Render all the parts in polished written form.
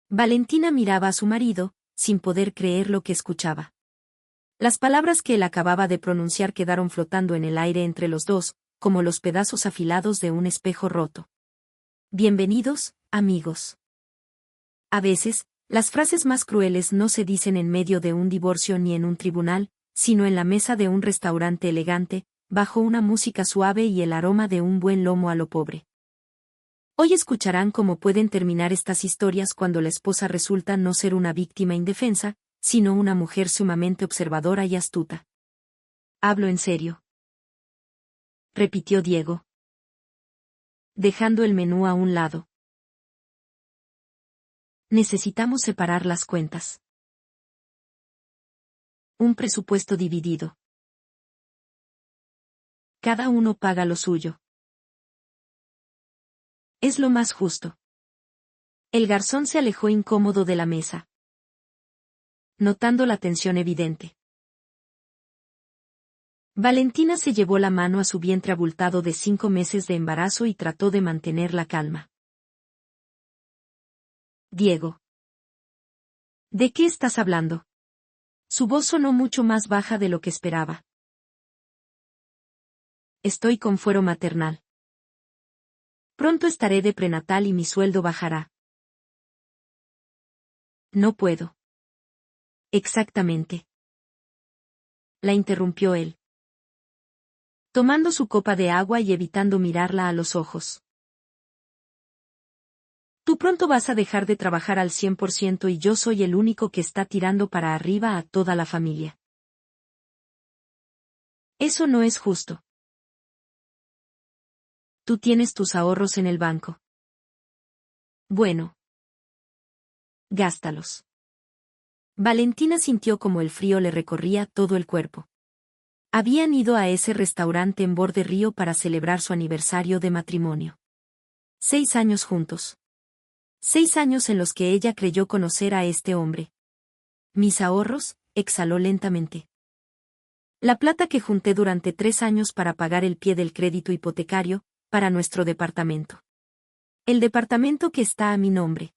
Valentina miraba a su marido, sin poder creer lo que escuchaba. Las palabras que él acababa de pronunciar quedaron flotando en el aire entre los dos, como los pedazos afilados de un espejo roto. Bienvenidos, amigos. A veces, las frases más crueles no se dicen en medio de un divorcio ni en un tribunal, sino en la mesa de un restaurante elegante, bajo una música suave y el aroma de un buen lomo a lo pobre. Hoy escucharán cómo pueden terminar estas historias cuando la esposa resulta no ser una víctima indefensa, sino una mujer sumamente observadora y astuta. Hablo en serio, repitió Diego, dejando el menú a un lado. Necesitamos separar las cuentas. Un presupuesto dividido. Cada uno paga lo suyo. Es lo más justo. El garzón se alejó incómodo de la mesa, notando la tensión evidente. Valentina se llevó la mano a su vientre abultado de 5 meses de embarazo y trató de mantener la calma. Diego. ¿De qué estás hablando? Su voz sonó mucho más baja de lo que esperaba. Estoy con fuero maternal. Pronto estaré de prenatal y mi sueldo bajará. No puedo. Exactamente. La interrumpió él, tomando su copa de agua y evitando mirarla a los ojos. Tú pronto vas a dejar de trabajar al 100% y yo soy el único que está tirando para arriba a toda la familia. Eso no es justo. Tú tienes tus ahorros en el banco. Bueno. Gástalos. Valentina sintió como el frío le recorría todo el cuerpo. Habían ido a ese restaurante en borde río para celebrar su aniversario de matrimonio. 6 años juntos. 6 años en los que ella creyó conocer a este hombre. Mis ahorros, exhaló lentamente. La plata que junté durante 3 años para pagar el pie del crédito hipotecario, para nuestro departamento. El departamento que está a mi nombre.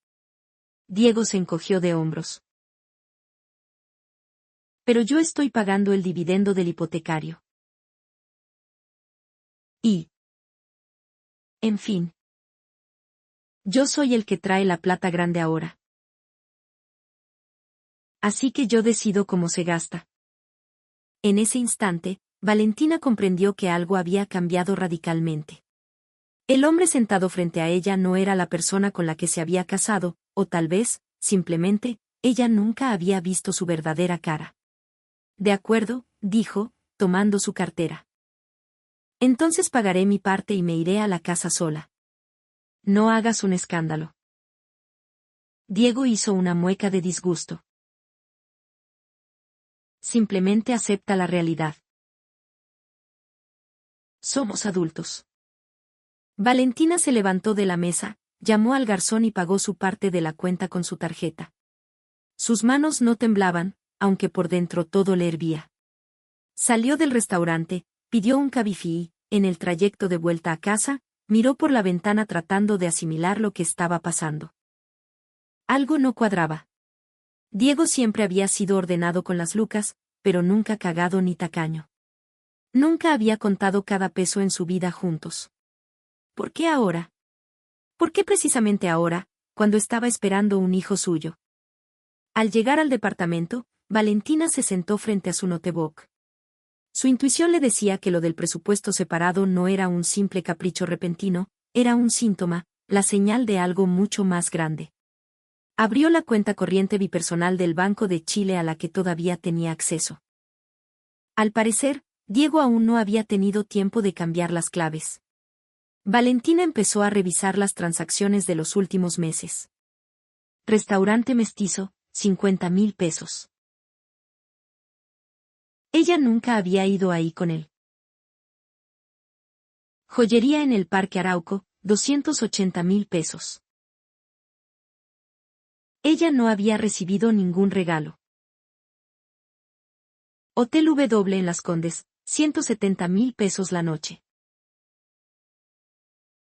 Diego se encogió de hombros. Pero yo estoy pagando el dividendo del hipotecario. Y, en fin, yo soy el que trae la plata grande ahora. Así que yo decido cómo se gasta. En ese instante, Valentina comprendió que algo había cambiado radicalmente. El hombre sentado frente a ella no era la persona con la que se había casado, o tal vez, simplemente, ella nunca había visto su verdadera cara. De acuerdo, dijo, tomando su cartera. Entonces pagaré mi parte y me iré a la casa sola. No hagas un escándalo. Diego hizo una mueca de disgusto. Simplemente acepta la realidad. Somos adultos. Valentina se levantó de la mesa, llamó al garzón y pagó su parte de la cuenta con su tarjeta. Sus manos no temblaban, aunque por dentro todo le hervía. Salió del restaurante, pidió un Cabify y, en el trayecto de vuelta a casa, miró por la ventana tratando de asimilar lo que estaba pasando. Algo no cuadraba. Diego siempre había sido ordenado con las lucas, pero nunca cagado ni tacaño. Nunca había contado cada peso en su vida juntos. ¿Por qué ahora? ¿Por qué precisamente ahora, cuando estaba esperando un hijo suyo? Al llegar al departamento, Valentina se sentó frente a su notebook. Su intuición le decía que lo del presupuesto separado no era un simple capricho repentino, era un síntoma, la señal de algo mucho más grande. Abrió la cuenta corriente bipersonal del Banco de Chile a la que todavía tenía acceso. Al parecer, Diego aún no había tenido tiempo de cambiar las claves. Valentina empezó a revisar las transacciones de los últimos meses. Restaurante mestizo, 50,000 pesos. Ella nunca había ido ahí con él. Joyería en el Parque Arauco, 280,000 pesos. Ella no había recibido ningún regalo. Hotel W en Las Condes, 170,000 pesos la noche.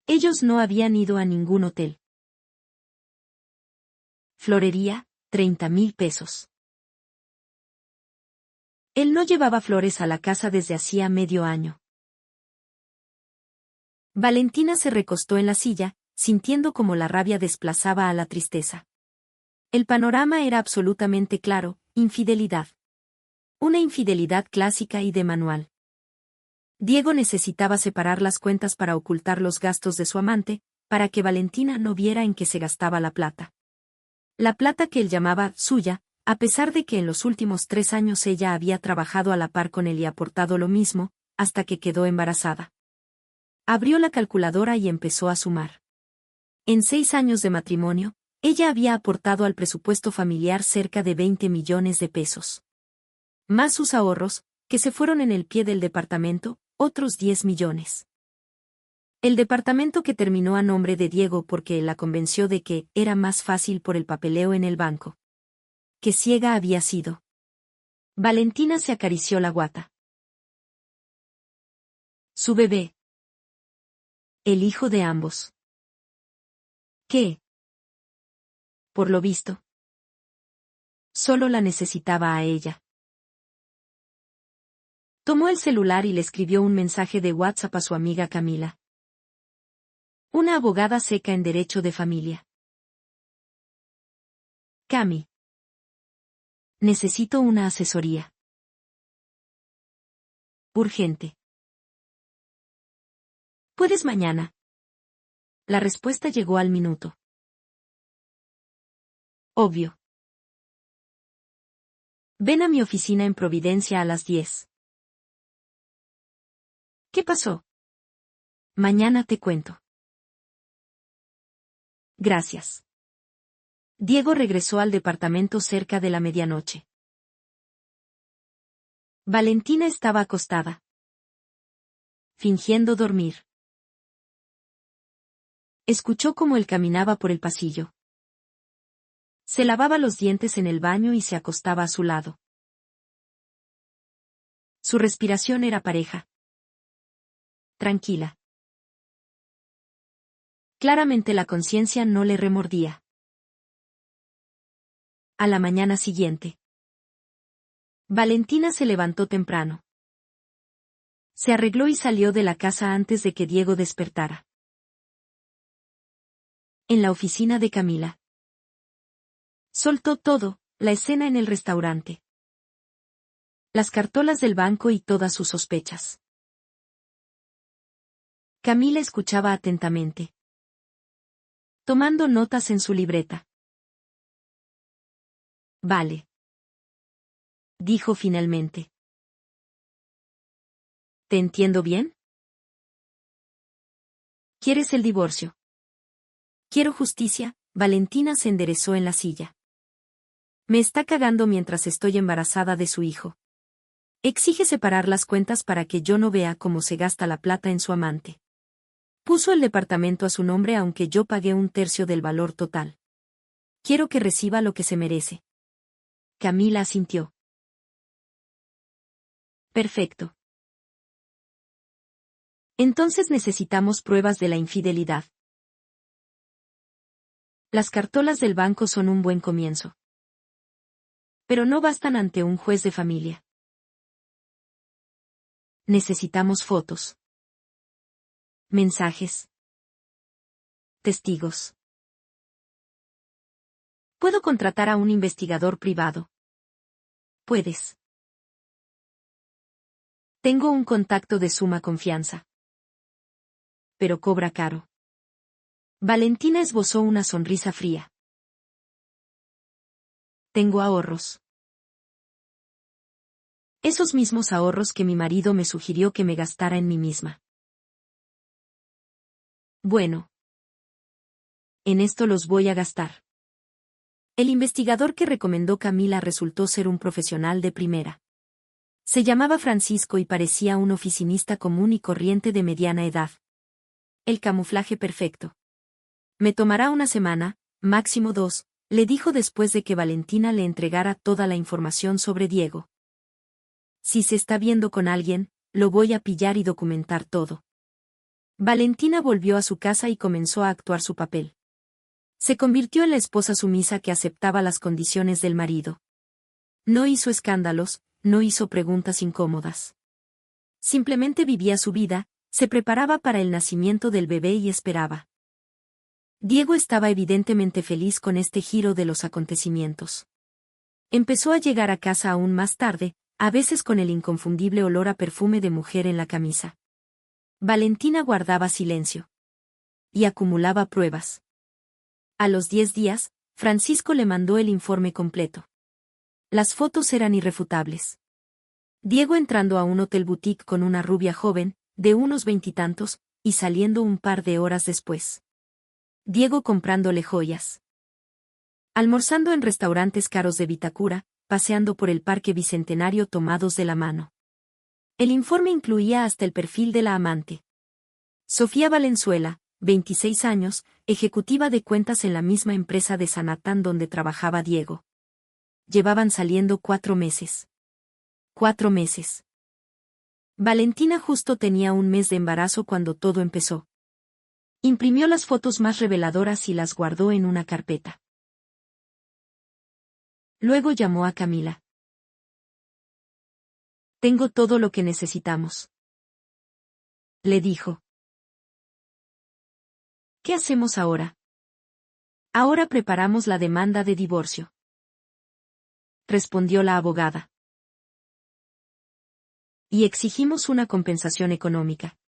Ellos no habían ido a ningún hotel. Florería, 30,000 pesos. Él no llevaba flores a la casa desde hacía medio año. Valentina se recostó en la silla, sintiendo como la rabia desplazaba a la tristeza. El panorama era absolutamente claro: infidelidad. Una infidelidad clásica y de manual. Diego necesitaba separar las cuentas para ocultar los gastos de su amante, para que Valentina no viera en qué se gastaba la plata. La plata que él llamaba suya, a pesar de que en los últimos 3 años ella había trabajado a la par con él y aportado lo mismo, hasta que quedó embarazada. Abrió la calculadora y empezó a sumar. En 6 años de matrimonio, ella había aportado al presupuesto familiar cerca de 20 millones de pesos. Más sus ahorros, que se fueron en el pie del departamento, otros 10 millones. El departamento que terminó a nombre de Diego porque él la convenció de que era más fácil por el papeleo en el banco. Qué ciega había sido. Valentina se acarició la guata. Su bebé. El hijo de ambos. ¿Qué? Por lo visto. Solo la necesitaba a ella. Tomó el celular y le escribió un mensaje de WhatsApp a su amiga Camila. Una abogada seca en derecho de familia. Cami. Necesito una asesoría. Urgente. ¿Puedes mañana? La respuesta llegó al minuto. Obvio. Ven a mi oficina en Providencia a las 10. ¿Qué pasó? Mañana te cuento. Gracias. Diego regresó al departamento cerca de la medianoche. Valentina estaba acostada, fingiendo dormir. Escuchó cómo él caminaba por el pasillo. Se lavaba los dientes en el baño y se acostaba a su lado. Su respiración era pareja. Tranquila. Claramente la conciencia no le remordía. A la mañana siguiente. Valentina se levantó temprano. Se arregló y salió de la casa antes de que Diego despertara. En la oficina de Camila. Soltó todo: la escena en el restaurante, las cartolas del banco y todas sus sospechas. Camila escuchaba atentamente, tomando notas en su libreta. Vale, dijo finalmente. ¿Te entiendo bien? ¿Quieres el divorcio? Quiero justicia. Valentina se enderezó en la silla. Me está cagando mientras estoy embarazada de su hijo. Exige separar las cuentas para que yo no vea cómo se gasta la plata en su amante. Puso el departamento a su nombre aunque yo pagué 1/3 del valor total. Quiero que reciba lo que se merece. Camila asintió. Perfecto. Entonces necesitamos pruebas de la infidelidad. Las cartolas del banco son un buen comienzo. Pero no bastan ante un juez de familia. Necesitamos fotos. Mensajes. Testigos. ¿Puedo contratar a un investigador privado? Puedes. Tengo un contacto de suma confianza. Pero cobra caro. Valentina esbozó una sonrisa fría. Tengo ahorros. Esos mismos ahorros que mi marido me sugirió que me gastara en mí misma. Bueno. En esto los voy a gastar. El investigador que recomendó Camila resultó ser un profesional de primera. Se llamaba Francisco y parecía un oficinista común y corriente de mediana edad. El camuflaje perfecto. Me tomará una semana, máximo 2, le dijo después de que Valentina le entregara toda la información sobre Diego. Si se está viendo con alguien, lo voy a pillar y documentar todo. Valentina volvió a su casa y comenzó a actuar su papel. Se convirtió en la esposa sumisa que aceptaba las condiciones del marido. No hizo escándalos, no hizo preguntas incómodas. Simplemente vivía su vida, se preparaba para el nacimiento del bebé y esperaba. Diego estaba evidentemente feliz con este giro de los acontecimientos. Empezó a llegar a casa aún más tarde, a veces con el inconfundible olor a perfume de mujer en la camisa. Valentina guardaba silencio. Y acumulaba pruebas. A los 10 días, Francisco le mandó el informe completo. Las fotos eran irrefutables. Diego entrando a un hotel boutique con una rubia joven, de unos veintitantos, y saliendo un par de horas después. Diego comprándole joyas. Almorzando en restaurantes caros de Vitacura, paseando por el Parque Bicentenario tomados de la mano. El informe incluía hasta el perfil de la amante. Sofía Valenzuela, 26 años, ejecutiva de cuentas en la misma empresa de Sanatán donde trabajaba Diego. Llevaban saliendo 4 meses. 4 meses. Valentina justo tenía un mes de embarazo cuando todo empezó. Imprimió las fotos más reveladoras y las guardó en una carpeta. Luego llamó a Camila. Tengo todo lo que necesitamos. Le dijo. ¿Qué hacemos ahora? Ahora preparamos la demanda de divorcio. Respondió la abogada. Y exigimos una compensación económica.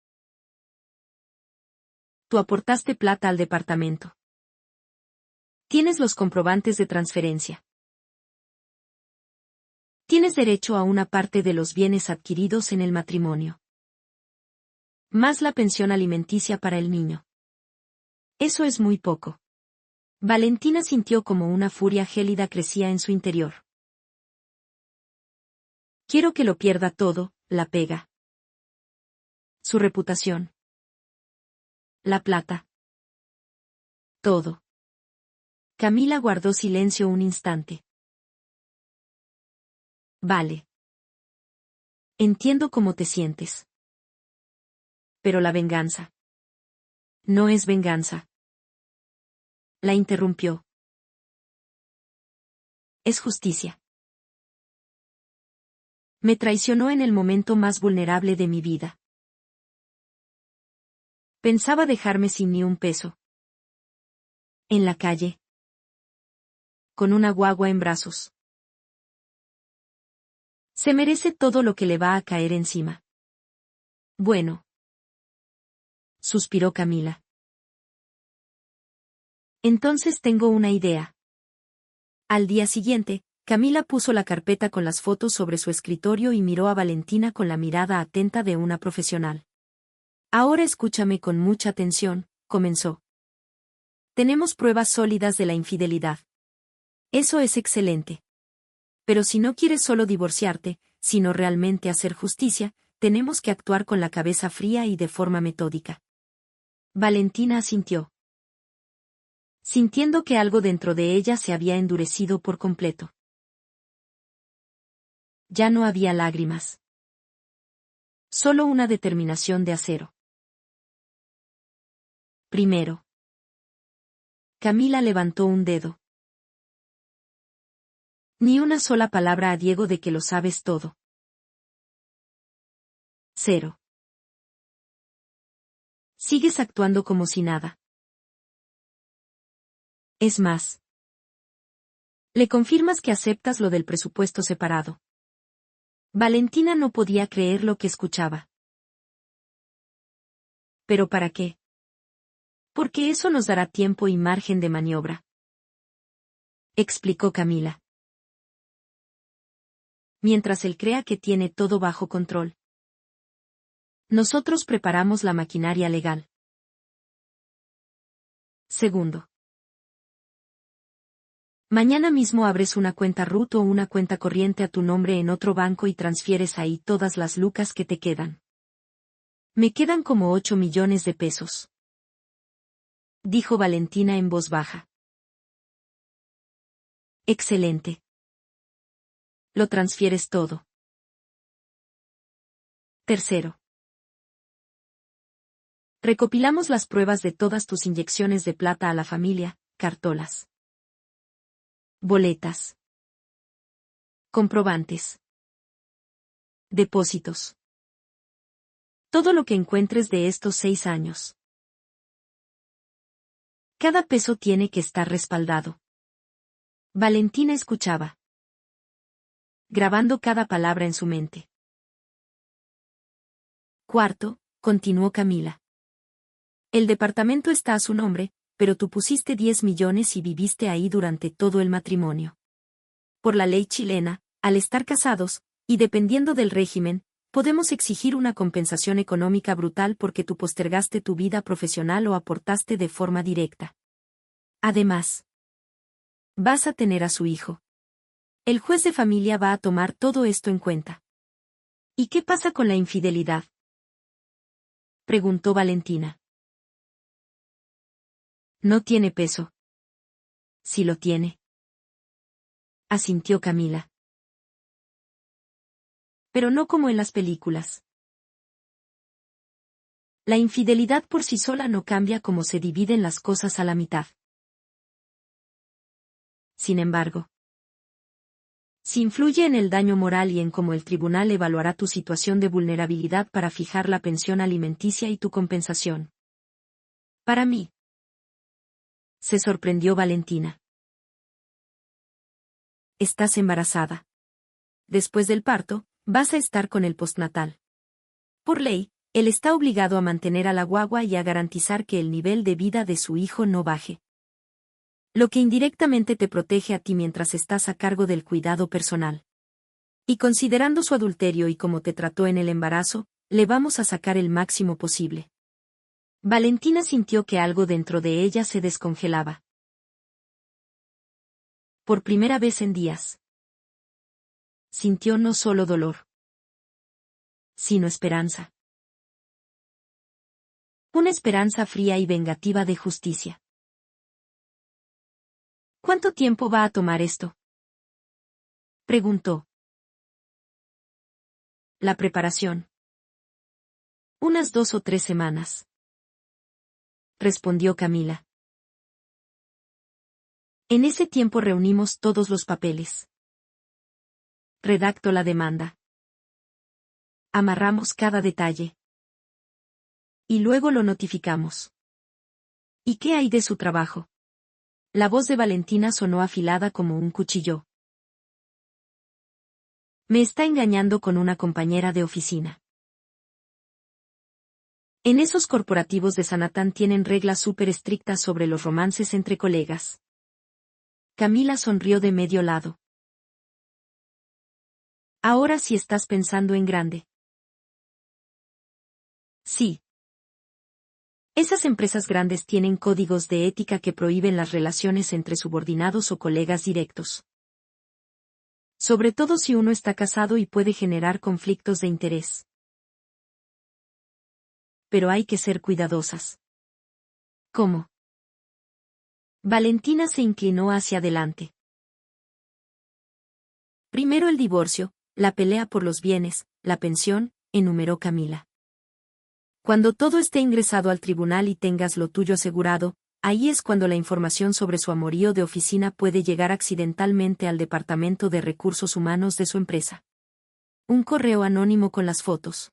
Tú aportaste plata al departamento. Tienes los comprobantes de transferencia. Tienes derecho a una parte de los bienes adquiridos en el matrimonio. Más la pensión alimenticia para el niño. Eso es muy poco. Valentina sintió como una furia gélida crecía en su interior. Quiero que lo pierda todo, la pega. Su reputación. La plata. Todo. Camila guardó silencio un instante. Vale. Entiendo cómo te sientes. Pero la venganza. No es venganza. La interrumpió. Es justicia. Me traicionó en el momento más vulnerable de mi vida. Pensaba dejarme sin ni un peso. En la calle. Con una guagua en brazos. Se merece todo lo que le va a caer encima. Bueno. Suspiró Camila. Entonces tengo una idea. Al día siguiente, Camila puso la carpeta con las fotos sobre su escritorio y miró a Valentina con la mirada atenta de una profesional. Ahora escúchame con mucha atención, comenzó. Tenemos pruebas sólidas de la infidelidad. Eso es excelente. Pero si no quieres solo divorciarte, sino realmente hacer justicia, tenemos que actuar con la cabeza fría y de forma metódica. Valentina asintió. Sintiendo que algo dentro de ella se había endurecido por completo. Ya no había lágrimas. Solo una determinación de acero. Primero. Camila levantó un dedo. Ni una sola palabra a Diego de que lo sabes todo. 0. Sigues actuando como si nada. Es más. Le confirmas que aceptas lo del presupuesto separado. Valentina no podía creer lo que escuchaba. ¿Pero para qué? Porque eso nos dará tiempo y margen de maniobra. Explicó Camila. Mientras él crea que tiene todo bajo control. Nosotros preparamos la maquinaria legal. Segundo. Mañana mismo abres una cuenta RUT o una cuenta corriente a tu nombre en otro banco y transfieres ahí todas las lucas que te quedan. Me quedan como 8 millones de pesos. Dijo Valentina en voz baja. Excelente. Lo transfieres todo. Tercero. Recopilamos las pruebas de todas tus inyecciones de plata a la familia, cartolas, boletas, comprobantes, depósitos. Todo lo que encuentres de estos 6 años. Cada peso tiene que estar respaldado. Valentina escuchaba, grabando cada palabra en su mente. Cuarto, continuó Camila. El departamento está a su nombre, pero tú pusiste 10 millones y viviste ahí durante todo el matrimonio. Por la ley chilena, al estar casados, y dependiendo del régimen, podemos exigir una compensación económica brutal porque tú postergaste tu vida profesional o aportaste de forma directa. Además, vas a tener a su hijo. El juez de familia va a tomar todo esto en cuenta. ¿Y qué pasa con la infidelidad?, preguntó Valentina. No tiene peso. Sí lo tiene, asintió Camila. Pero no como en las películas. La infidelidad por sí sola no cambia cómo se dividen las cosas a la mitad. Sin embargo, si influye en el daño moral y en cómo el tribunal evaluará tu situación de vulnerabilidad para fijar la pensión alimenticia y tu compensación. Para mí, se sorprendió Valentina. Estás embarazada. Después del parto, vas a estar con el postnatal. Por ley, él está obligado a mantener a la guagua y a garantizar que el nivel de vida de su hijo no baje. Lo que indirectamente te protege a ti mientras estás a cargo del cuidado personal. Y considerando su adulterio y cómo te trató en el embarazo, le vamos a sacar el máximo posible. Valentina sintió que algo dentro de ella se descongelaba. Por primera vez en días, sintió no solo dolor, sino esperanza. Una esperanza fría y vengativa de justicia. ¿Cuánto tiempo va a tomar esto?, preguntó. La preparación. Unas 2 o 3 semanas, respondió Camila. En ese tiempo reunimos todos los papeles. Redacto la demanda. Amarramos cada detalle. Y luego lo notificamos. ¿Y qué hay de su trabajo? La voz de Valentina sonó afilada como un cuchillo. Me está engañando con una compañera de oficina. En esos corporativos de Sanatán tienen reglas súper estrictas sobre los romances entre colegas. Camila sonrió de medio lado. Ahora sí estás pensando en grande. Sí. Esas empresas grandes tienen códigos de ética que prohíben las relaciones entre subordinados o colegas directos. Sobre todo si uno está casado y puede generar conflictos de interés. Pero hay que ser cuidadosas. ¿Cómo? Valentina se inclinó hacia adelante. Primero el divorcio, la pelea por los bienes, la pensión, enumeró Camila. Cuando todo esté ingresado al tribunal y tengas lo tuyo asegurado, ahí es cuando la información sobre su amorío de oficina puede llegar accidentalmente al Departamento de Recursos Humanos de su empresa. Un correo anónimo con las fotos.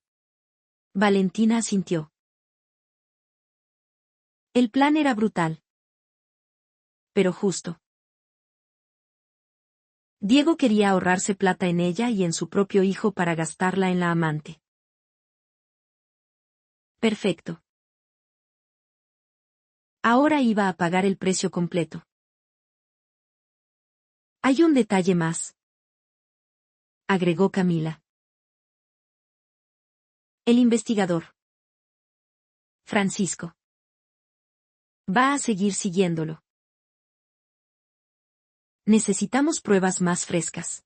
Valentina asintió. El plan era brutal. Pero justo. Diego quería ahorrarse plata en ella y en su propio hijo para gastarla en la amante. Perfecto. Ahora iba a pagar el precio completo. Hay un detalle más, agregó Camila. El investigador, Francisco, va a seguir siguiéndolo. Necesitamos pruebas más frescas.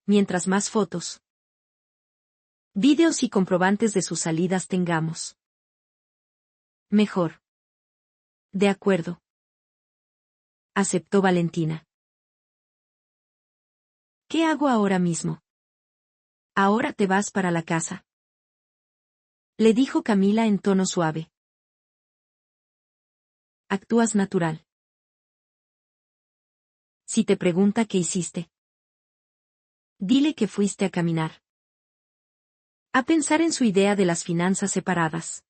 Mientras más fotos, vídeos y comprobantes de sus salidas tengamos, mejor. De acuerdo, aceptó Valentina. ¿Qué hago ahora mismo? Ahora te vas para la casa, le dijo Camila en tono suave. Actúas natural. Si te pregunta qué hiciste, dile que fuiste a caminar. A pensar en su idea de las finanzas separadas.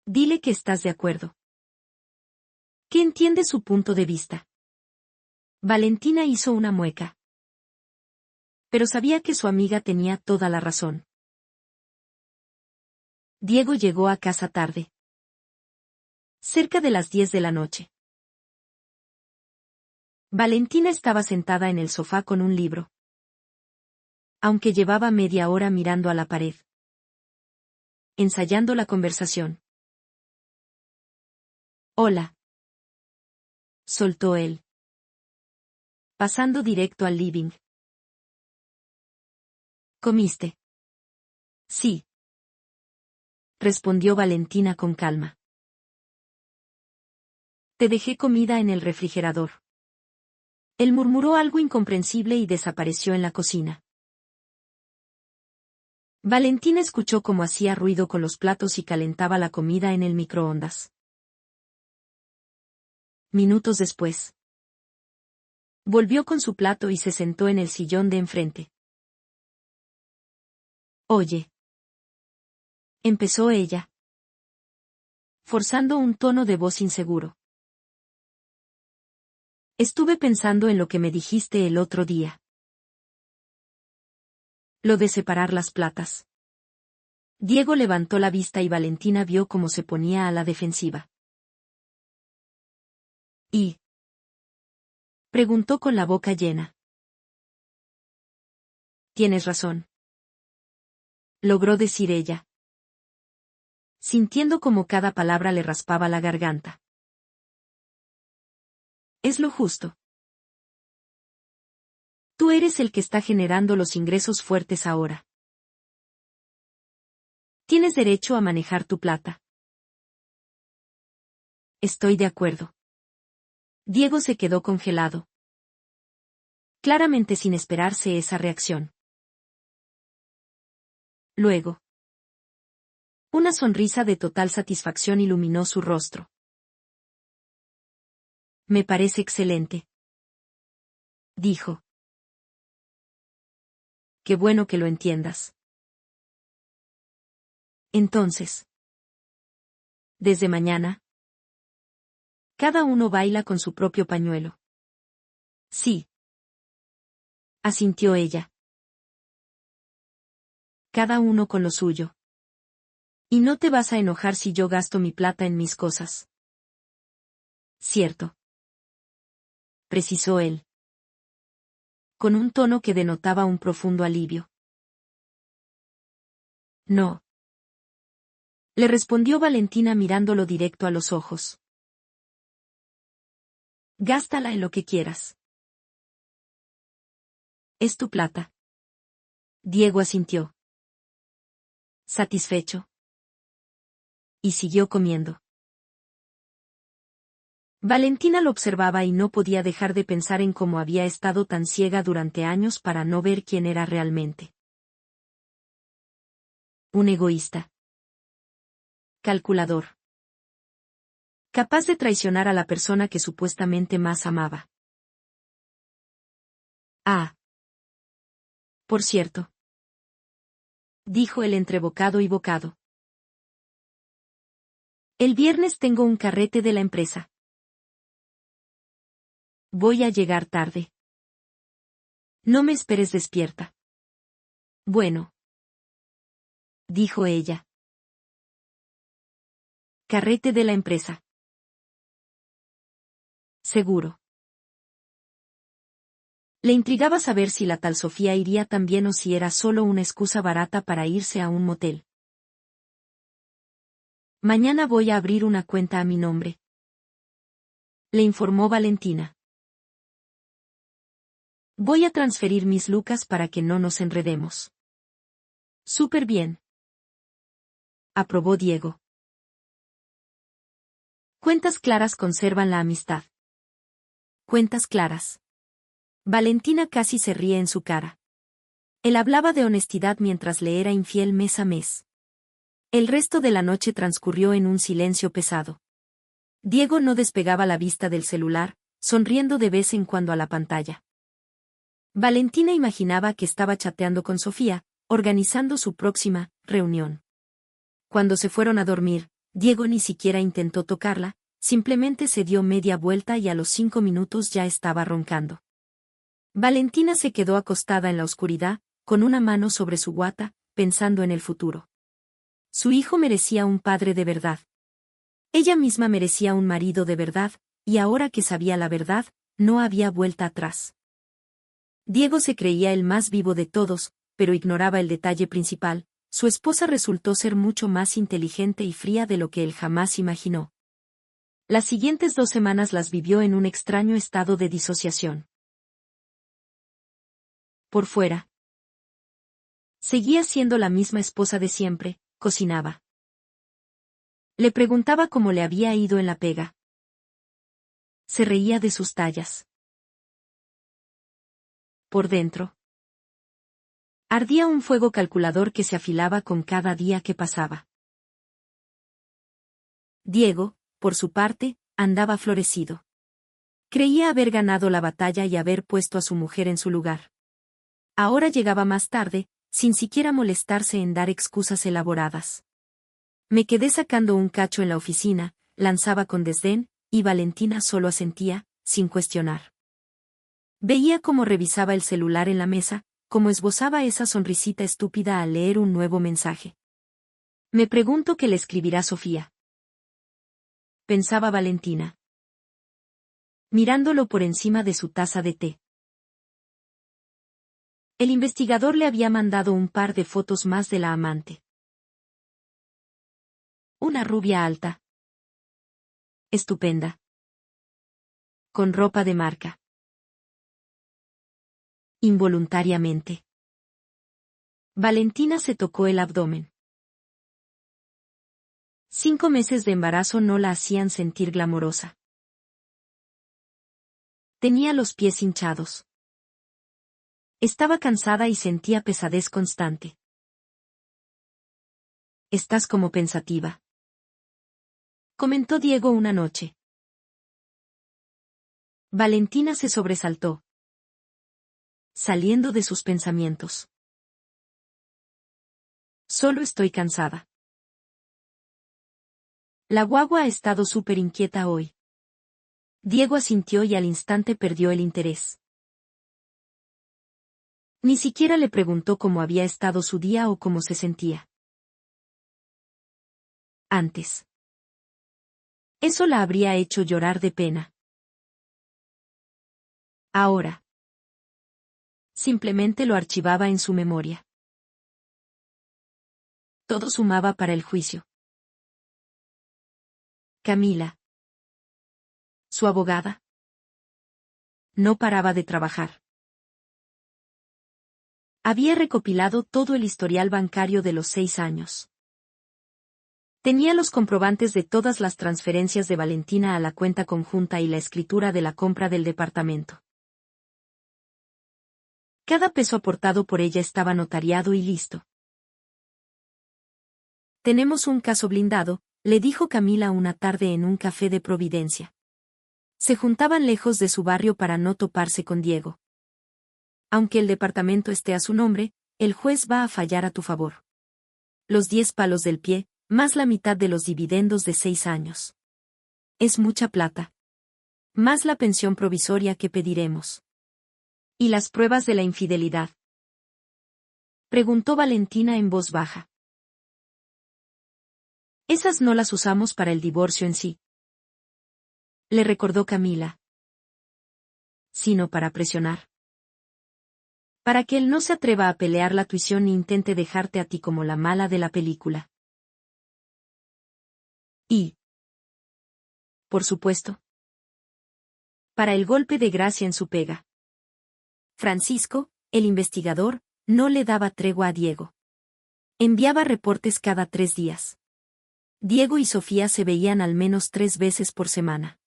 Dile que estás de acuerdo. Que entiende su punto de vista. Valentina hizo una mueca. Pero sabía que su amiga tenía toda la razón. Diego llegó a casa tarde. Cerca de las 10 de la noche. Valentina estaba sentada en el sofá con un libro. Aunque llevaba media hora mirando a la pared. Ensayando la conversación. Hola. Soltó él. Pasando directo al living. ¿Comiste? Sí. Respondió Valentina con calma. Te dejé comida en el refrigerador. Él murmuró algo incomprensible y desapareció en la cocina. Valentina escuchó cómo hacía ruido con los platos y calentaba la comida en el microondas. Minutos después. Volvió con su plato y se sentó en el sillón de enfrente. Oye. Empezó ella. Forzando un tono de voz inseguro. Estuve pensando en lo que me dijiste el otro día. Lo de separar las platas. Diego levantó la vista y Valentina vio cómo se ponía a la defensiva. ¿Y? Preguntó con la boca llena. Tienes razón. Logró decir ella. Sintiendo como cada palabra le raspaba la garganta. Es lo justo. Tú eres el que está generando los ingresos fuertes ahora. Tienes derecho a manejar tu plata. Estoy de acuerdo. Diego se quedó congelado. Claramente sin esperarse esa reacción. Luego. Una sonrisa de total satisfacción iluminó su rostro. Me parece excelente. Dijo. Qué bueno que lo entiendas. Entonces. Desde mañana. Cada uno baila con su propio pañuelo. Sí. Asintió ella. Cada uno con lo suyo. Y no te vas a enojar si yo gasto mi plata en mis cosas. Cierto. Precisó él. Con un tono que denotaba un profundo alivio. No. Le respondió Valentina mirándolo directo a los ojos. Gástala en lo que quieras. Es tu plata. Diego asintió. Satisfecho. Y siguió comiendo. Valentina lo observaba y no podía dejar de pensar en cómo había estado tan ciega durante años para no ver quién era realmente. Un egoísta. Calculador. Capaz de traicionar a la persona que supuestamente más amaba. Ah. Por cierto. Dijo él entre bocado y bocado. El viernes tengo un carrete de la empresa. Voy a llegar tarde. No me esperes despierta. Bueno. Dijo ella. Carrete de la empresa. Seguro. Le intrigaba saber si la tal Sofía iría también o si era solo una excusa barata para irse a un motel. Mañana voy a abrir una cuenta a mi nombre. Le informó Valentina. Voy a transferir mis lucas para que no nos enredemos. Súper bien. Aprobó Diego. Cuentas claras conservan la amistad. Cuentas claras. Valentina casi se ríe en su cara. Él hablaba de honestidad mientras le era infiel mes a mes. El resto de la noche transcurrió en un silencio pesado. Diego no despegaba la vista del celular, sonriendo de vez en cuando a la pantalla. Valentina imaginaba que estaba chateando con Sofía, organizando su próxima reunión. Cuando se fueron a dormir, Diego ni siquiera intentó tocarla, simplemente se dio media vuelta y a los 5 minutos ya estaba roncando. Valentina se quedó acostada en la oscuridad, con una mano sobre su guata, pensando en el futuro. Su hijo merecía un padre de verdad. Ella misma merecía un marido de verdad, y ahora que sabía la verdad, no había vuelta atrás. Diego se creía el más vivo de todos, pero ignoraba el detalle principal: su esposa resultó ser mucho más inteligente y fría de lo que él jamás imaginó. Las siguientes 2 semanas las vivió en un extraño estado de disociación. Por fuera, seguía siendo la misma esposa de siempre, cocinaba. Le preguntaba cómo le había ido en la pega. Se reía de sus tallas. Por dentro, ardía un fuego calculador que se afilaba con cada día que pasaba. Diego, por su parte, andaba florecido. Creía haber ganado la batalla y haber puesto a su mujer en su lugar. Ahora llegaba más tarde, sin siquiera molestarse en dar excusas elaboradas. Me quedé sacando un cacho en la oficina, lanzaba con desdén, y Valentina solo asentía, sin cuestionar. Veía cómo revisaba el celular en la mesa, cómo esbozaba esa sonrisita estúpida al leer un nuevo mensaje. Me pregunto qué le escribirá Sofía. Pensaba Valentina, mirándolo por encima de su taza de té. El investigador le había mandado un par de fotos más de la amante. Una rubia alta, estupenda, con ropa de marca. Involuntariamente, Valentina se tocó el abdomen. 5 meses de embarazo no la hacían sentir glamorosa. Tenía los pies hinchados. Estaba cansada y sentía pesadez constante. «Estás como pensativa», comentó Diego una noche. Valentina se sobresaltó, saliendo de sus pensamientos. «Solo estoy cansada». La guagua ha estado súper inquieta hoy. Diego asintió y al instante perdió el interés. Ni siquiera le preguntó cómo había estado su día o cómo se sentía. Antes, eso la habría hecho llorar de pena. Ahora, simplemente lo archivaba en su memoria. Todo sumaba para el juicio. Camila, su abogada, no paraba de trabajar. Había recopilado todo el historial bancario de los 6 años. Tenía los comprobantes de todas las transferencias de Valentina a la cuenta conjunta y la escritura de la compra del departamento. Cada peso aportado por ella estaba notariado y listo. «Tenemos un caso blindado», le dijo Camila una tarde en un café de Providencia. Se juntaban lejos de su barrio para no toparse con Diego. «Aunque el departamento esté a su nombre, el juez va a fallar a tu favor. Los 10 palos del pie, más la mitad de los dividendos de 6 años. Es mucha plata. Más la pensión provisoria que pediremos». «¿Y las pruebas de la infidelidad?», preguntó Valentina en voz baja. «Esas no las usamos para el divorcio en sí», le recordó Camila. «Sino para presionar. Para que él no se atreva a pelear la tuición ni intente dejarte a ti como la mala de la película. Y, por supuesto, para el golpe de gracia en su pega». Francisco, el investigador, no le daba tregua a Diego. Enviaba reportes cada 3 días. Diego y Sofía se veían al menos 3 veces por semana.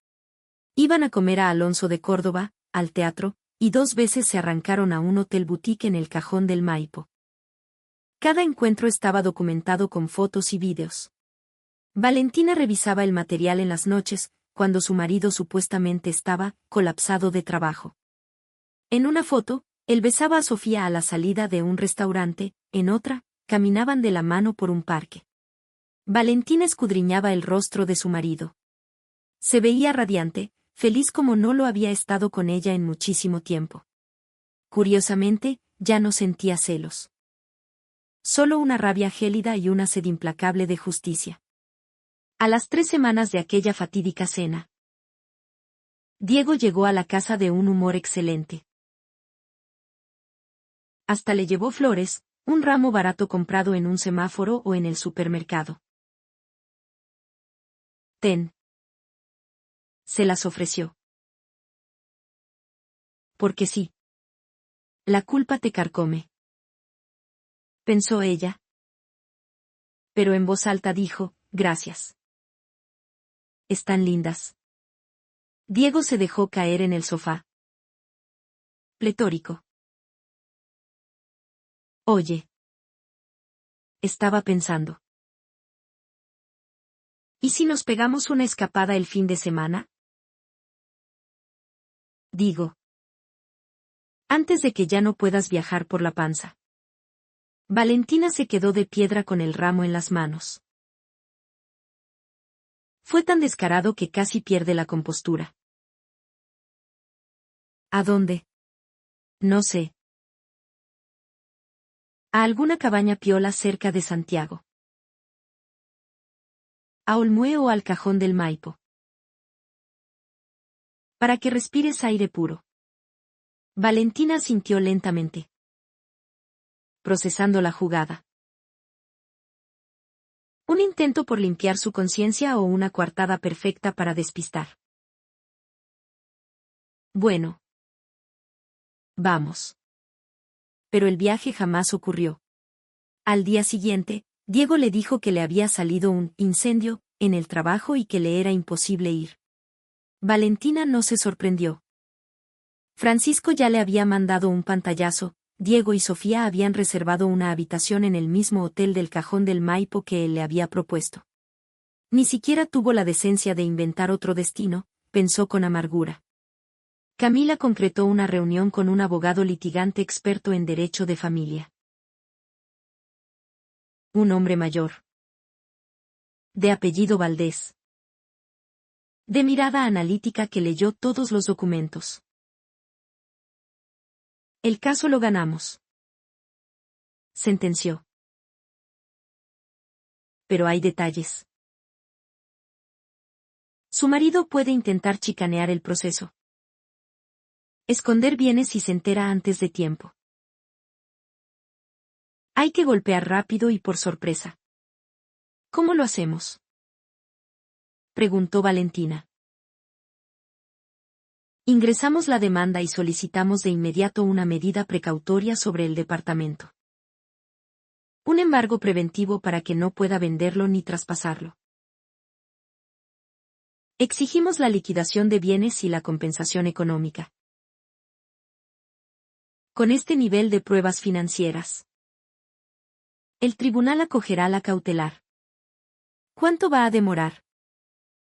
Iban a comer a Alonso de Córdoba, al teatro, y 2 veces se arrancaron a un hotel boutique en el Cajón del Maipo. Cada encuentro estaba documentado con fotos y vídeos. Valentina revisaba el material en las noches, cuando su marido supuestamente estaba colapsado de trabajo. En una foto, él besaba a Sofía a la salida de un restaurante, en otra, caminaban de la mano por un parque. Valentina escudriñaba el rostro de su marido. Se veía radiante, feliz como no lo había estado con ella en muchísimo tiempo. Curiosamente, ya no sentía celos. Solo una rabia gélida y una sed implacable de justicia. A las 3 semanas de aquella fatídica cena, Diego llegó a la casa de un humor excelente. Hasta le llevó flores, un ramo barato comprado en un semáforo o en el supermercado. Ten. Se las ofreció. Porque sí. La culpa te carcome. Pensó ella. Pero en voz alta dijo, gracias. Están lindas. Diego se dejó caer en el sofá. Pletórico. Oye. Estaba pensando. ¿Y si nos pegamos una escapada el fin de semana? Digo. Antes de que ya no puedas viajar por la panza. Valentina se quedó de piedra con el ramo en las manos. Fue tan descarado que casi pierde la compostura. ¿A dónde? No sé. A alguna cabaña piola cerca de Santiago. A Olmué o al Cajón del Maipo. Para que respires aire puro. Valentina asintió lentamente. Procesando la jugada. ¿Un intento por limpiar su conciencia o una coartada perfecta para despistar? Bueno. Vamos. Pero el viaje jamás ocurrió. Al día siguiente, Diego le dijo que le había salido un incendio en el trabajo y que le era imposible ir. Valentina no se sorprendió. Francisco ya le había mandado un pantallazo, Diego y Sofía habían reservado una habitación en el mismo hotel del Cajón del Maipo que él le había propuesto. Ni siquiera tuvo la decencia de inventar otro destino, pensó con amargura. Camila concretó una reunión con un abogado litigante experto en derecho de familia. Un hombre mayor. De apellido Valdés. De mirada analítica que leyó todos los documentos. El caso lo ganamos. Sentenció. Pero hay detalles. Su marido puede intentar chicanear el proceso. Esconder bienes si se entera antes de tiempo. Hay que golpear rápido y por sorpresa. ¿Cómo lo hacemos? Preguntó Valentina. Ingresamos la demanda y solicitamos de inmediato una medida precautoria sobre el departamento. Un embargo preventivo para que no pueda venderlo ni traspasarlo. Exigimos la liquidación de bienes y la compensación económica. Con este nivel de pruebas financieras, el tribunal acogerá la cautelar. ¿Cuánto va a demorar?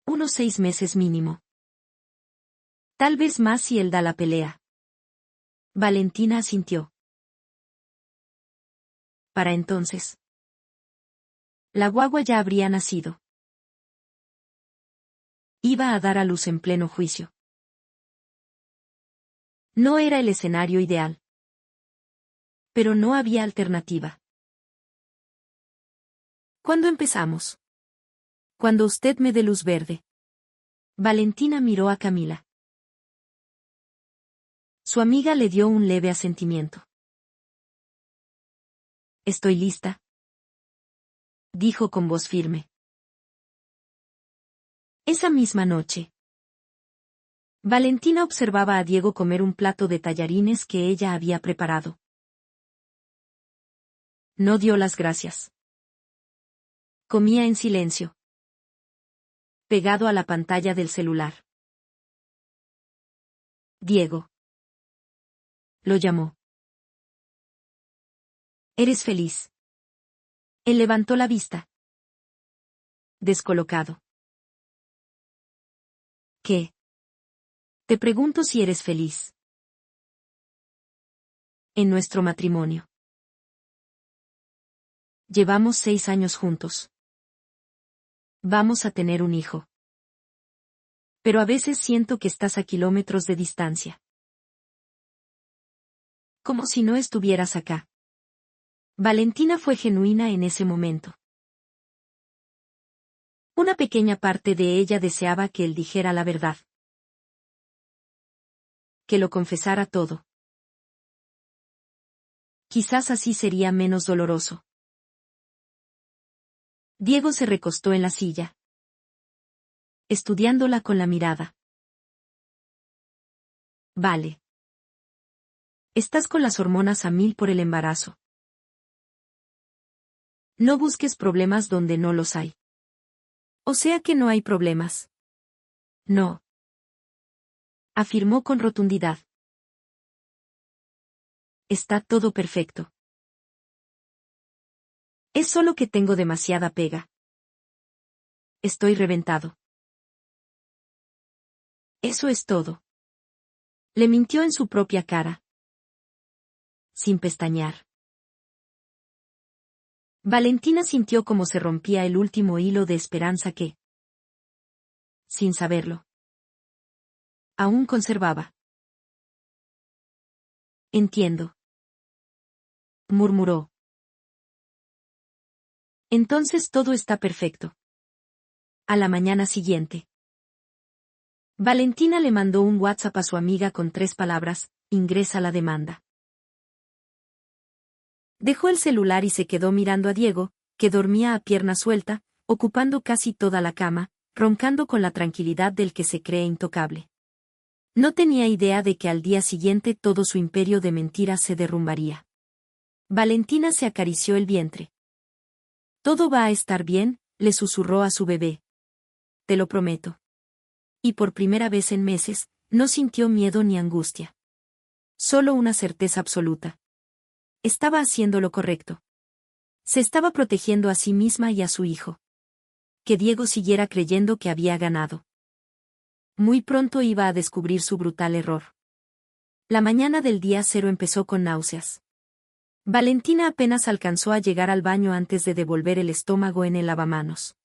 Unos 6 meses mínimo. Tal vez más si él da la pelea. Valentina asintió. Para entonces, la guagua ya habría nacido. Iba a dar a luz en pleno juicio. No era el escenario ideal. Pero no había alternativa. ¿Cuándo empezamos? Cuando usted me dé luz verde. Valentina miró a Camila. Su amiga le dio un leve asentimiento. Estoy lista, dijo con voz firme. Esa misma noche, Valentina observaba a Diego comer un plato de tallarines que ella había preparado. No dio las gracias. Comía en silencio, pegado a la pantalla del celular. Diego. Lo llamó. ¿Eres feliz? Él levantó la vista. Descolocado. ¿Qué? Te pregunto si eres feliz. En nuestro matrimonio. Llevamos 6 años juntos. Vamos a tener un hijo. Pero a veces siento que estás a kilómetros de distancia. Como si no estuvieras acá. Valentina fue genuina en ese momento. Una pequeña parte de ella deseaba que él dijera la verdad. Que lo confesara todo. Quizás así sería menos doloroso. Diego se recostó en la silla, estudiándola con la mirada. Vale. Estás con las hormonas a 1000 por el embarazo. No busques problemas donde no los hay. O sea que no hay problemas. No. Afirmó con rotundidad. Está todo perfecto. Es solo que tengo demasiada pega. Estoy reventado. Eso es todo. Le mintió en su propia cara. Sin pestañear. Valentina sintió como se rompía el último hilo de esperanza que, sin saberlo, aún conservaba. Entiendo. Murmuró. Entonces todo está perfecto. A la mañana siguiente. Valentina le mandó un WhatsApp a su amiga con 3 palabras: ingresa la demanda. Dejó el celular y se quedó mirando a Diego, que dormía a pierna suelta, ocupando casi toda la cama, roncando con la tranquilidad del que se cree intocable. No tenía idea de que al día siguiente todo su imperio de mentiras se derrumbaría. Valentina se acarició el vientre. Todo va a estar bien, le susurró a su bebé. Te lo prometo. Y por primera vez en meses, no sintió miedo ni angustia. Solo una certeza absoluta. Estaba haciendo lo correcto. Se estaba protegiendo a sí misma y a su hijo. Que Diego siguiera creyendo que había ganado. Muy pronto iba a descubrir su brutal error. La mañana del día 0 empezó con náuseas. Valentina apenas alcanzó a llegar al baño antes de devolver el estómago en el lavamanos.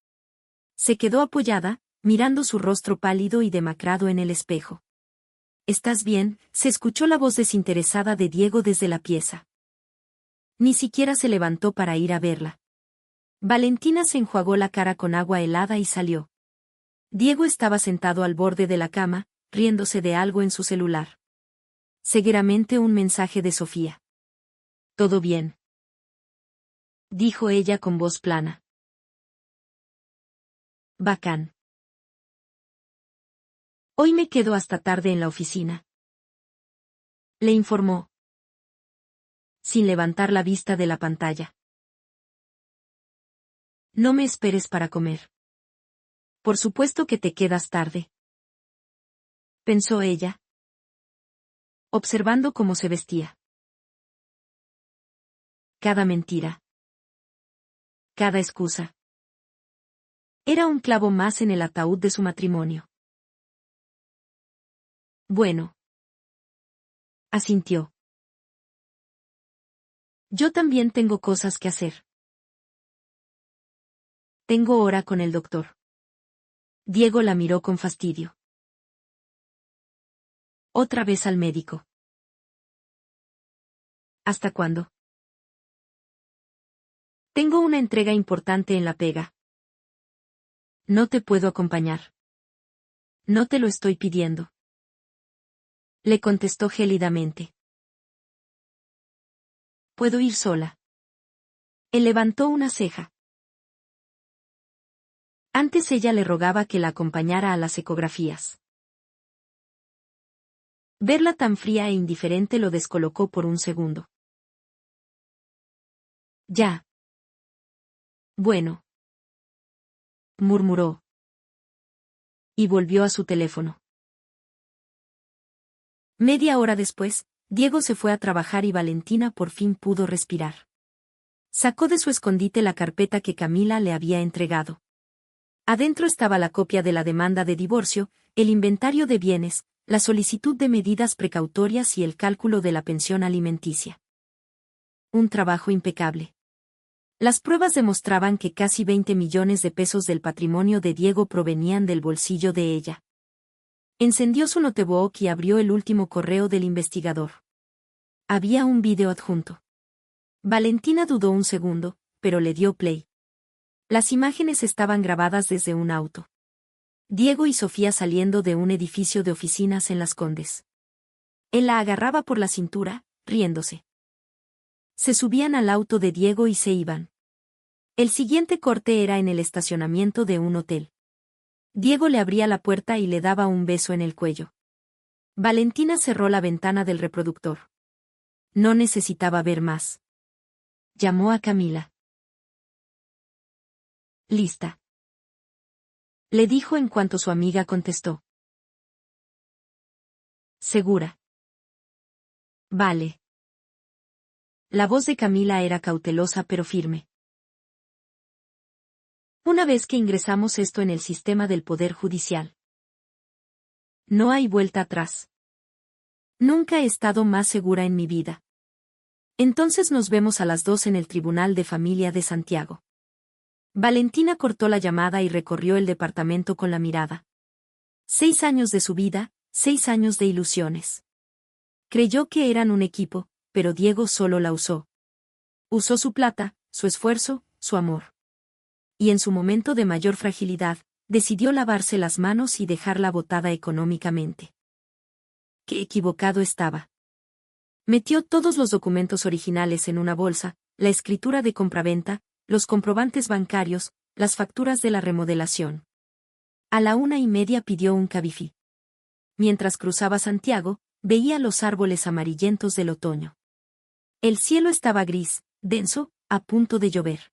Se quedó apoyada, mirando su rostro pálido y demacrado en el espejo. ¿Estás bien?, se escuchó la voz desinteresada de Diego desde la pieza. Ni siquiera se levantó para ir a verla. Valentina se enjuagó la cara con agua helada y salió. Diego estaba sentado al borde de la cama, riéndose de algo en su celular. Seguramente un mensaje de Sofía. ¿Todo bien?, dijo ella con voz plana. Bacán. Hoy me quedo hasta tarde en la oficina. Le informó, sin levantar la vista de la pantalla. No me esperes para comer. Por supuesto que te quedas tarde, pensó ella, observando cómo se vestía. Cada mentira. Cada excusa. Era un clavo más en el ataúd de su matrimonio. Bueno. Asintió. Yo también tengo cosas que hacer. Tengo hora con el doctor. Diego la miró con fastidio. Otra vez al médico. ¿Hasta cuándo? Tengo una entrega importante en la pega. No te puedo acompañar. No te lo estoy pidiendo. Le contestó gélidamente. Puedo ir sola. Él levantó una ceja. Antes ella le rogaba que la acompañara a las ecografías. Verla tan fría e indiferente lo descolocó por un segundo. Ya. Bueno. Murmuró. Y volvió a su teléfono. Media hora después, Diego se fue a trabajar y Valentina por fin pudo respirar. Sacó de su escondite la carpeta que Camila le había entregado. Adentro estaba la copia de la demanda de divorcio, el inventario de bienes, la solicitud de medidas precautorias y el cálculo de la pensión alimenticia. Un trabajo impecable. Las pruebas demostraban que casi 20 millones de pesos del patrimonio de Diego provenían del bolsillo de ella. Encendió su notebook y abrió el último correo del investigador. Había un vídeo adjunto. Valentina dudó un segundo, pero le dio play. Las imágenes estaban grabadas desde un auto. Diego y Sofía saliendo de un edificio de oficinas en Las Condes. Él la agarraba por la cintura, riéndose. Se subían al auto de Diego y se iban. El siguiente corte era en el estacionamiento de un hotel. Diego le abría la puerta y le daba un beso en el cuello. Valentina cerró la ventana del reproductor. No necesitaba ver más. Llamó a Camila. Lista. Le dijo en cuanto su amiga contestó. ¿Segura? Vale. La voz de Camila era cautelosa pero firme. Una vez que ingresamos esto en el sistema del Poder Judicial. No hay vuelta atrás. Nunca he estado más segura en mi vida. Entonces nos vemos a las 2 en el Tribunal de Familia de Santiago. Valentina cortó la llamada y recorrió el departamento con la mirada. 6 años de su vida, 6 años de ilusiones. Creyó que eran un equipo, pero Diego solo la usó. Usó su plata, su esfuerzo, su amor. Y en su momento de mayor fragilidad, decidió lavarse las manos y dejarla botada económicamente. Qué equivocado estaba. Metió todos los documentos originales en una bolsa, la escritura de compraventa, los comprobantes bancarios, las facturas de la remodelación. A la 1:30 pidió un Cabify. Mientras cruzaba Santiago, veía los árboles amarillentos del otoño. El cielo estaba gris, denso, a punto de llover.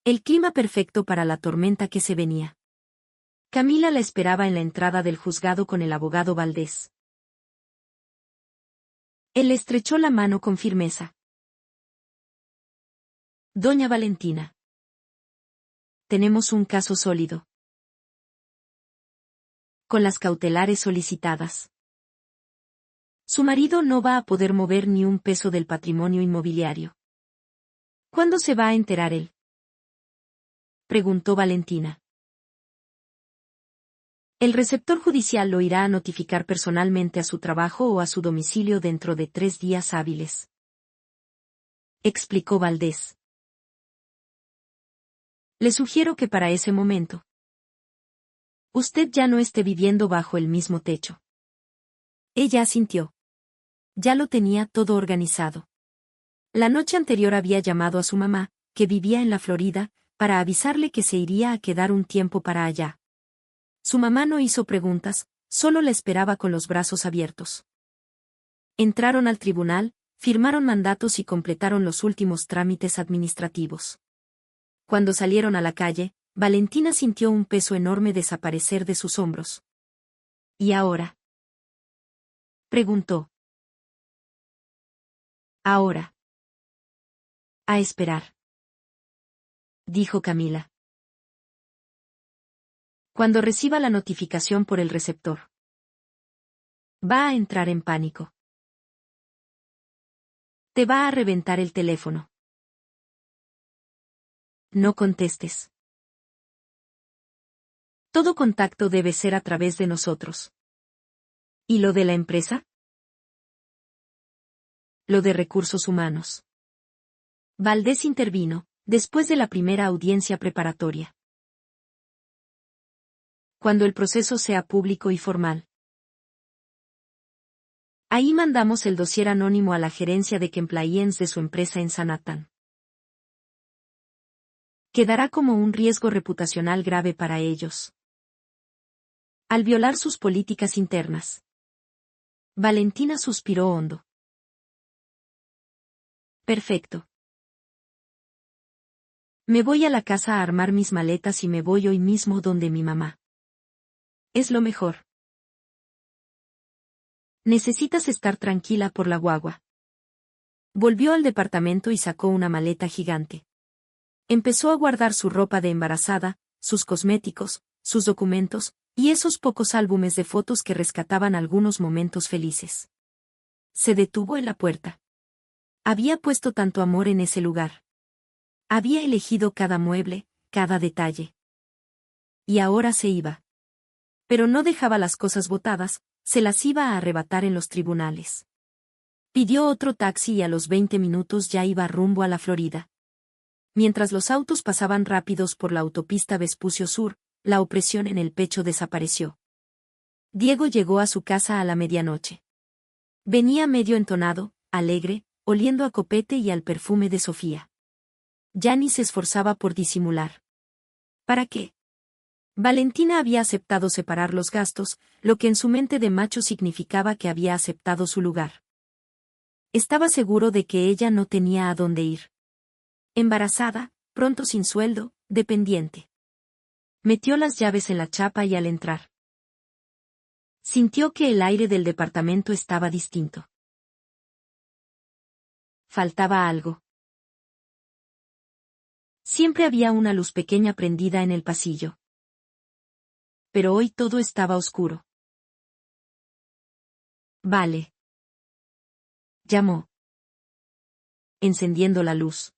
El clima perfecto para la tormenta que se venía. Camila la esperaba en la entrada del juzgado con el abogado Valdés. Él le estrechó la mano con firmeza. Doña Valentina. Tenemos un caso sólido. Con las cautelares solicitadas. Su marido no va a poder mover ni un peso del patrimonio inmobiliario. ¿Cuándo se va a enterar él? Preguntó Valentina. El receptor judicial lo irá a notificar personalmente a su trabajo o a su domicilio dentro de 3 días hábiles. Explicó Valdés. Le sugiero que para ese momento usted ya no esté viviendo bajo el mismo techo. Ella asintió. Ya lo tenía todo organizado. La noche anterior había llamado a su mamá, que vivía en la Florida, para avisarle que se iría a quedar un tiempo para allá. Su mamá no hizo preguntas, solo la esperaba con los brazos abiertos. Entraron al tribunal, firmaron mandatos y completaron los últimos trámites administrativos. Cuando salieron a la calle, Valentina sintió un peso enorme desaparecer de sus hombros. ¿Y ahora? Preguntó. Ahora. A esperar. Dijo Camila. Cuando reciba la notificación por el receptor. Va a entrar en pánico. Te va a reventar el teléfono. No contestes. Todo contacto debe ser a través de nosotros. ¿Y lo de la empresa? Lo de recursos humanos. Valdés intervino, después de la primera audiencia preparatoria. Cuando el proceso sea público y formal. Ahí mandamos el dossier anónimo a la gerencia de compliance de su empresa en Sanatán. Quedará como un riesgo reputacional grave para ellos. Al violar sus políticas internas. Valentina suspiró hondo. Perfecto. Me voy a la casa a armar mis maletas y me voy hoy mismo donde mi mamá. Es lo mejor. Necesitas estar tranquila por la guagua. Volvió al departamento y sacó una maleta gigante. Empezó a guardar su ropa de embarazada, sus cosméticos, sus documentos, y esos pocos álbumes de fotos que rescataban algunos momentos felices. Se detuvo en la puerta. Había puesto tanto amor en ese lugar. Había elegido cada mueble, cada detalle. Y ahora se iba. Pero no dejaba las cosas botadas, se las iba a arrebatar en los tribunales. Pidió otro taxi y a los 20 minutos ya iba rumbo a la Florida. Mientras los autos pasaban rápidos por la autopista Vespucio Sur, la opresión en el pecho desapareció. Diego llegó a su casa a la medianoche. Venía medio entonado, alegre, oliendo a copete y al perfume de Sofía. Ya ni se esforzaba por disimular. ¿Para qué? Valentina había aceptado separar los gastos, lo que en su mente de macho significaba que había aceptado su lugar. Estaba seguro de que ella no tenía a dónde ir. Embarazada, pronto sin sueldo, dependiente. Metió las llaves en la chapa y al entrar, sintió que el aire del departamento estaba distinto. Faltaba algo. Siempre había una luz pequeña prendida en el pasillo. Pero hoy todo estaba oscuro. Vale. Llamó. Encendiendo la luz.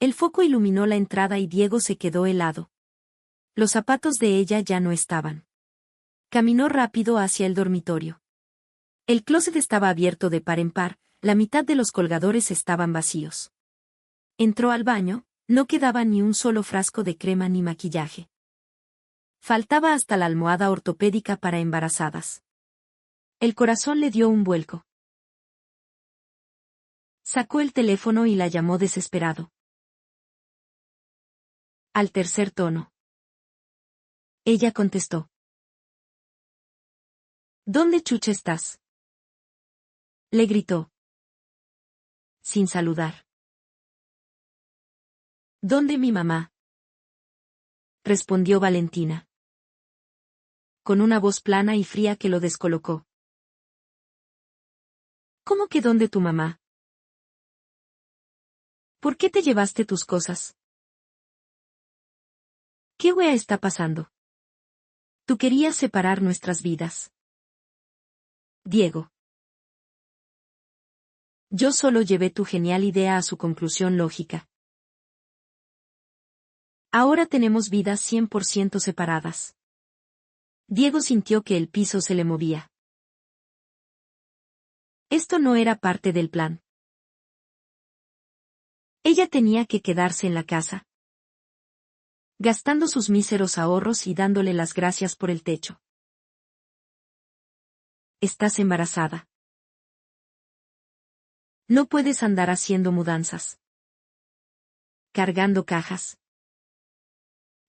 El foco iluminó la entrada y Diego se quedó helado. Los zapatos de ella ya no estaban. Caminó rápido hacia el dormitorio. El closet estaba abierto de par en par, la mitad de los colgadores estaban vacíos. Entró al baño, no quedaba ni un solo frasco de crema ni maquillaje. Faltaba hasta la almohada ortopédica para embarazadas. El corazón le dio un vuelco. Sacó el teléfono y la llamó desesperado. Al tercer tono. Ella contestó. ¿Dónde chucha estás? Le gritó. Sin saludar. ¿Dónde mi mamá? Respondió Valentina. Con una voz plana y fría que lo descolocó. ¿Cómo que dónde tu mamá? ¿Por qué te llevaste tus cosas? ¿Qué wea está pasando? Tú querías separar nuestras vidas. Diego. Yo solo llevé tu genial idea a su conclusión lógica. Ahora tenemos vidas 100% separadas. Diego sintió que el piso se le movía. Esto no era parte del plan. Ella tenía que quedarse en la casa, gastando sus míseros ahorros y dándole las gracias por el techo. Estás embarazada. No puedes andar haciendo mudanzas. Cargando cajas.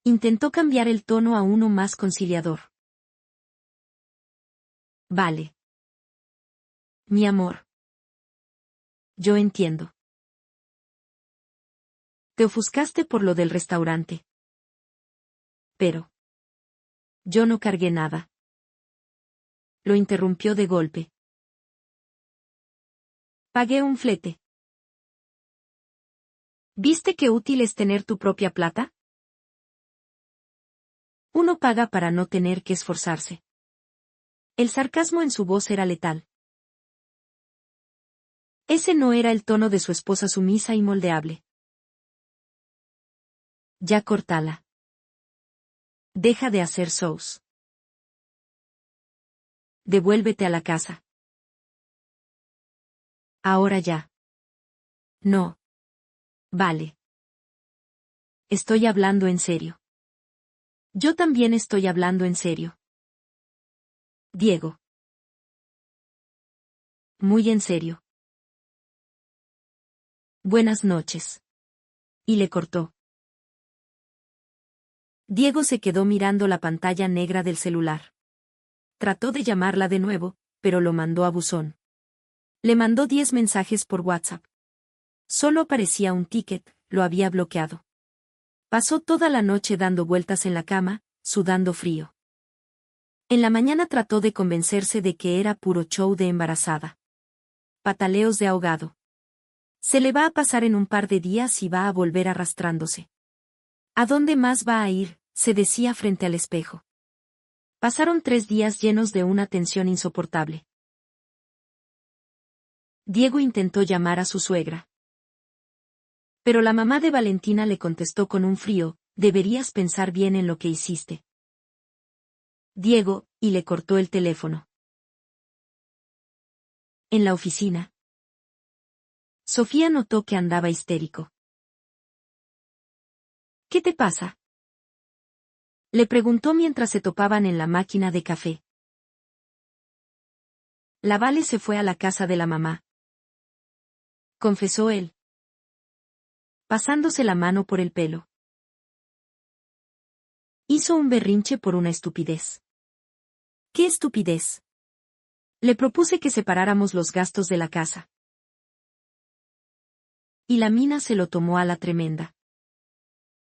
Intentó cambiar el tono a uno más conciliador. Vale. Mi amor. Yo entiendo. Te ofuscaste por lo del restaurante. Pero yo no cargué nada. Lo interrumpió de golpe. Pagué un flete. ¿Viste qué útil es tener tu propia plata? Uno paga para no tener que esforzarse. El sarcasmo en su voz era letal. Ese no era el tono de su esposa sumisa y moldeable. Ya cortala. Deja de hacer shows. Devuélvete a la casa. Ahora ya. No. Vale. Estoy hablando en serio. Yo también estoy hablando en serio. Diego. Muy en serio. Buenas noches. Y le cortó. Diego se quedó mirando la pantalla negra del celular. Trató de llamarla de nuevo, pero lo mandó a buzón. Le mandó 10 mensajes por WhatsApp. Solo aparecía un ticket, lo había bloqueado. Pasó toda la noche dando vueltas en la cama, sudando frío. En la mañana trató de convencerse de que era puro show de embarazada. pataleos de ahogado. Se le va a pasar en un par de días y va a volver arrastrándose. ¿A dónde más va a ir?, se decía frente al espejo. Pasaron 3 días llenos de una tensión insoportable. Diego intentó llamar a su suegra. Pero la mamá de Valentina le contestó con un frío: deberías pensar bien en lo que hiciste. Diego, y le cortó el teléfono. En la oficina, Sofía notó que andaba histérico. ¿Qué te pasa?, le preguntó mientras se topaban en la máquina de café. La Vale se fue a la casa de la mamá, confesó él, pasándose la mano por el pelo. Hizo un berrinche por una estupidez. ¿Qué estupidez? Le propuse que separáramos los gastos de la casa. Y la mina se lo tomó a la tremenda.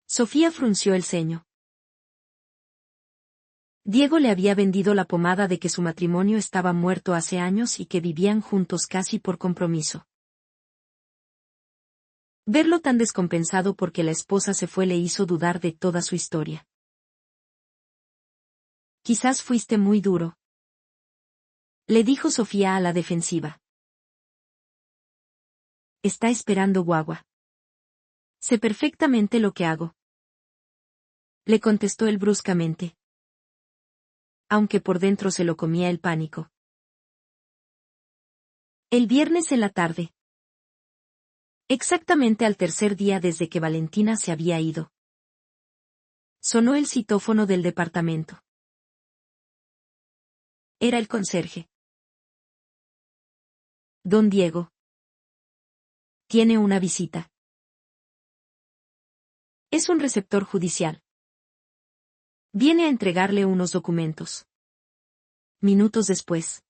Sofía frunció el ceño. Diego le había vendido la pomada de que su matrimonio estaba muerto hace años y que vivían juntos casi por compromiso. Verlo tan descompensado porque la esposa se fue le hizo dudar de toda su historia. Quizás fuiste muy duro, le dijo Sofía a la defensiva. Está esperando guagua. Sé perfectamente lo que hago, le contestó él bruscamente, aunque por dentro se lo comía el pánico. El viernes en la tarde. Exactamente al tercer día desde que Valentina se había ido. Sonó el citófono del departamento. Era el conserje. Don Diego. Tiene una visita. Es un receptor judicial. Viene a entregarle unos documentos. Minutos después,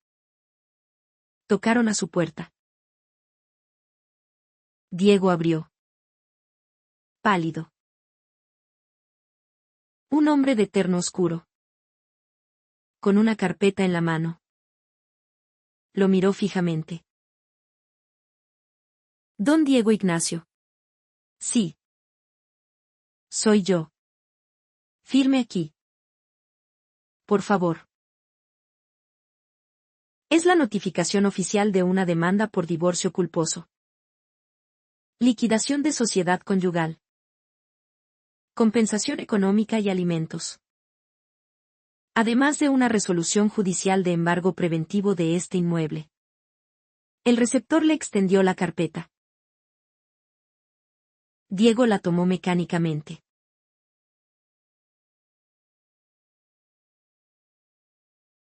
tocaron a su puerta. Diego abrió. Pálido. Un hombre de terno oscuro, con una carpeta en la mano. Lo miró fijamente. Don Diego Ignacio. Sí. Soy yo. Firme aquí. Por favor. Es la notificación oficial de una demanda por divorcio culposo. Liquidación de sociedad conyugal. Compensación económica y alimentos. Además de una resolución judicial de embargo preventivo de este inmueble. El receptor le extendió la carpeta. Diego la tomó mecánicamente.